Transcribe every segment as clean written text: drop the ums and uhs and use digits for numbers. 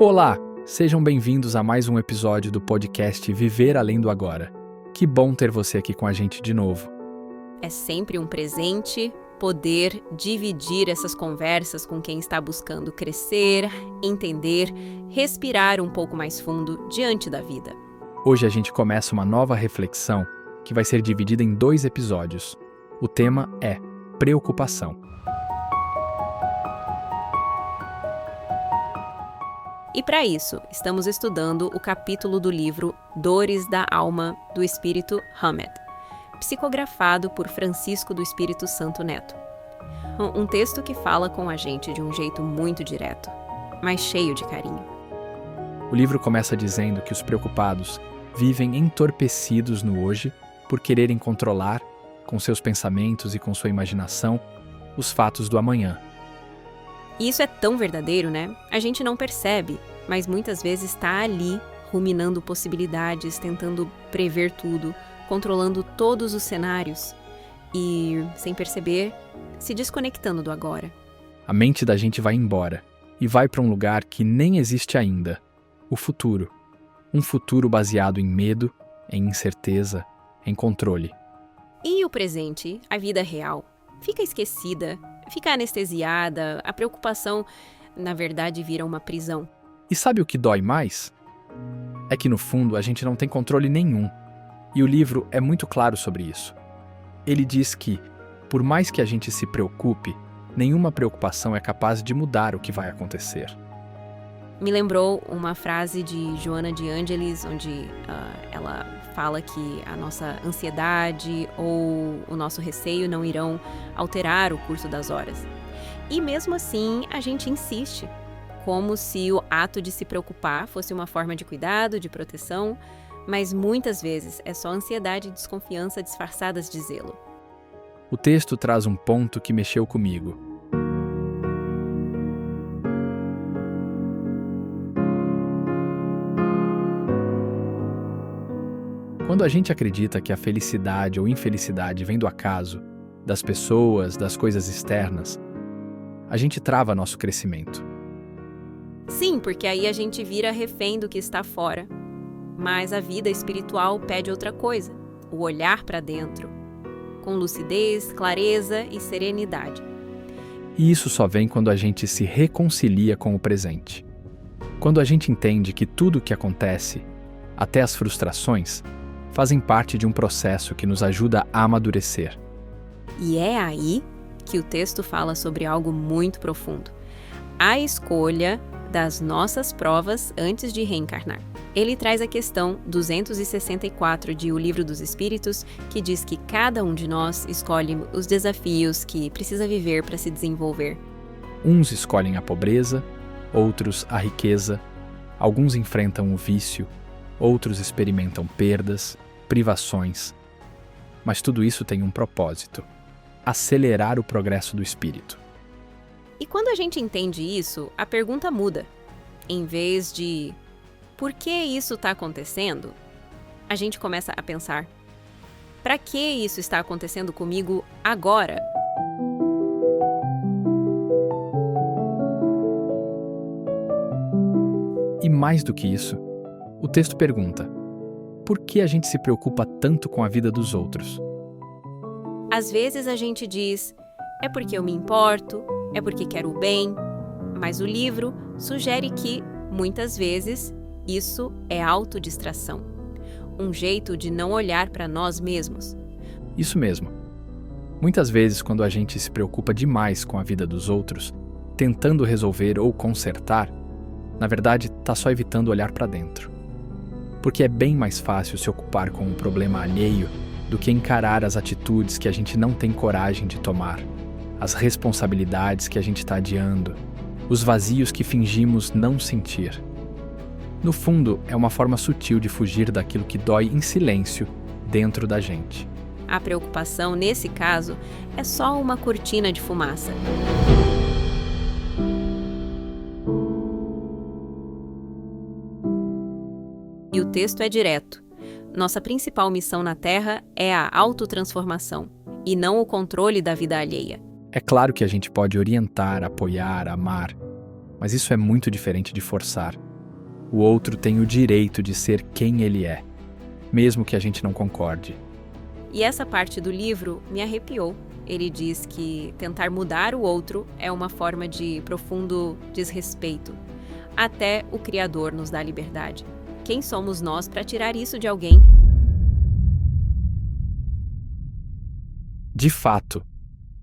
Olá, sejam bem-vindos a mais um episódio do podcast Viver Além do Agora. Que bom ter você aqui com a gente de novo. É sempre um presente poder dividir essas conversas com quem está buscando crescer, entender, respirar um pouco mais fundo diante da vida. Hoje a gente começa uma nova reflexão que vai ser dividida em 2 episódios. O tema é preocupação. E para isso, estamos estudando o capítulo do livro Dores da Alma, do Espírito Hamed, psicografado por Francisco do Espírito Santo Neto. Um texto que fala com a gente de um jeito muito direto, mas cheio de carinho. O livro começa dizendo que os preocupados vivem entorpecidos no hoje por quererem controlar, com seus pensamentos e com sua imaginação, os fatos do amanhã. E isso é tão verdadeiro, né? A gente não percebe, mas muitas vezes está ali, ruminando possibilidades, tentando prever tudo, controlando todos os cenários e, sem perceber, se desconectando do agora. A mente da gente vai embora e vai para um lugar que nem existe ainda, o futuro. Um futuro baseado em medo, em incerteza, em controle. E o presente, a vida real, fica esquecida, fica anestesiada, a preocupação, na verdade, vira uma prisão. E sabe o que dói mais? É que, no fundo, a gente não tem controle nenhum. E o livro é muito claro sobre isso. Ele diz que, por mais que a gente se preocupe, nenhuma preocupação é capaz de mudar o que vai acontecer. Me lembrou uma frase de Joana de Ângelis, onde ela fala que a nossa ansiedade ou o nosso receio não irão alterar o curso das horas. E mesmo assim, a gente insiste, como se o ato de se preocupar fosse uma forma de cuidado, de proteção, mas muitas vezes é só ansiedade e desconfiança disfarçadas de zelo. O texto traz um ponto que mexeu comigo. Quando a gente acredita que a felicidade ou infelicidade vem do acaso, das pessoas, das coisas externas, a gente trava nosso crescimento. Sim, porque aí a gente vira refém do que está fora. Mas a vida espiritual pede outra coisa, o olhar para dentro, com lucidez, clareza e serenidade. E isso só vem quando a gente se reconcilia com o presente. Quando a gente entende que tudo o que acontece, até as frustrações, fazem parte de um processo que nos ajuda a amadurecer. E é aí que o texto fala sobre algo muito profundo: a escolha das nossas provas antes de reencarnar. Ele traz a questão 264 de O Livro dos Espíritos, que diz que cada um de nós escolhe os desafios que precisa viver para se desenvolver. Uns escolhem a pobreza, outros a riqueza, alguns enfrentam o vício, outros experimentam perdas, privações. Mas tudo isso tem um propósito: acelerar o progresso do espírito. E quando a gente entende isso, a pergunta muda. Em vez de por que isso está acontecendo, a gente começa a pensar: para que isso está acontecendo comigo agora? E mais do que isso, o texto pergunta: por que a gente se preocupa tanto com a vida dos outros? Às vezes a gente diz: é porque eu me importo, é porque quero o bem, mas o livro sugere que, muitas vezes, isso é autodistração, um jeito de não olhar para nós mesmos. Isso mesmo. Muitas vezes, quando a gente se preocupa demais com a vida dos outros, tentando resolver ou consertar, na verdade, está só evitando olhar para dentro. Porque é bem mais fácil se ocupar com um problema alheio do que encarar as atitudes que a gente não tem coragem de tomar, as responsabilidades que a gente está adiando, os vazios que fingimos não sentir. No fundo, é uma forma sutil de fugir daquilo que dói em silêncio dentro da gente. A preocupação, nesse caso, é só uma cortina de fumaça. E o texto é direto. Nossa principal missão na Terra é a autotransformação, e não o controle da vida alheia. É claro que a gente pode orientar, apoiar, amar, mas isso é muito diferente de forçar. O outro tem o direito de ser quem ele é, mesmo que a gente não concorde. E essa parte do livro me arrepiou. Ele diz que tentar mudar o outro é uma forma de profundo desrespeito. Até o Criador nos dá liberdade. Quem somos nós para tirar isso de alguém? De fato,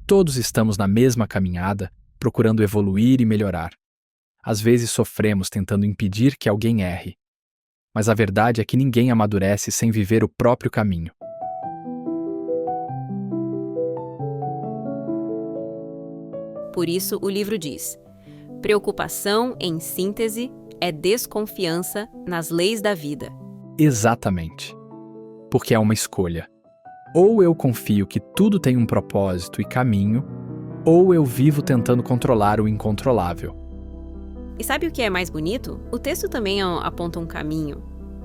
todos estamos na mesma caminhada, procurando evoluir e melhorar. Às vezes sofremos tentando impedir que alguém erre. Mas a verdade é que ninguém amadurece sem viver o próprio caminho. Por isso, o livro diz: preocupação, em síntese, é desconfiança nas leis da vida. Exatamente. Porque é uma escolha. Ou eu confio que tudo tem um propósito e caminho, ou eu vivo tentando controlar o incontrolável. E sabe o que é mais bonito? O texto também aponta um caminho.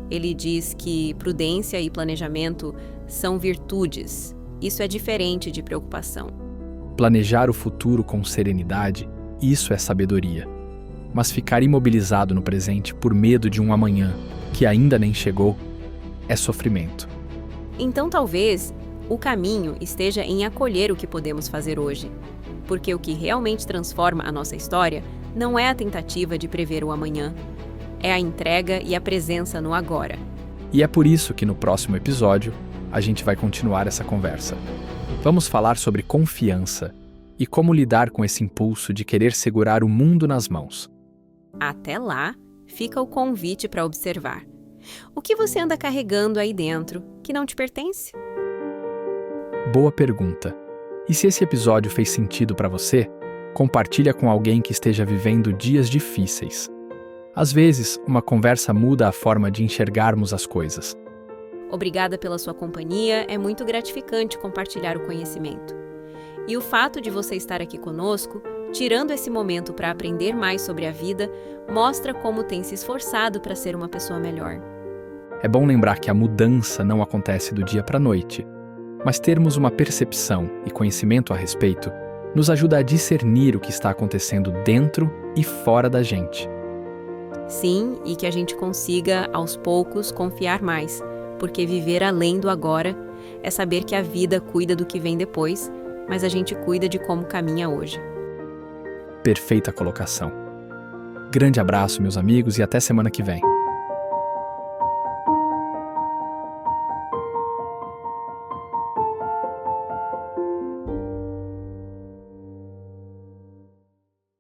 Ele diz que prudência e planejamento são virtudes. Isso é diferente de preocupação. Planejar o futuro com serenidade, isso é sabedoria. Mas ficar imobilizado no presente por medo de um amanhã que ainda nem chegou é sofrimento. Então talvez o caminho esteja em acolher o que podemos fazer hoje. Porque o que realmente transforma a nossa história não é a tentativa de prever o amanhã. É a entrega e a presença no agora. E é por isso que no próximo episódio a gente vai continuar essa conversa. Vamos falar sobre confiança e como lidar com esse impulso de querer segurar o mundo nas mãos. Até lá, fica o convite para observar. O que você anda carregando aí dentro que não te pertence? Boa pergunta. E se esse episódio fez sentido para você, compartilha com alguém que esteja vivendo dias difíceis. Às vezes, uma conversa muda a forma de enxergarmos as coisas. Obrigada pela sua companhia, é muito gratificante compartilhar o conhecimento. E o fato de você estar aqui conosco, tirando esse momento para aprender mais sobre a vida, mostra como tem se esforçado para ser uma pessoa melhor. É bom lembrar que a mudança não acontece do dia para a noite, mas termos uma percepção e conhecimento a respeito nos ajuda a discernir o que está acontecendo dentro e fora da gente. Sim, e que a gente consiga, aos poucos, confiar mais, porque viver além do agora é saber que a vida cuida do que vem depois, mas a gente cuida de como caminha hoje. Perfeita colocação. Grande abraço, meus amigos, e até semana que vem.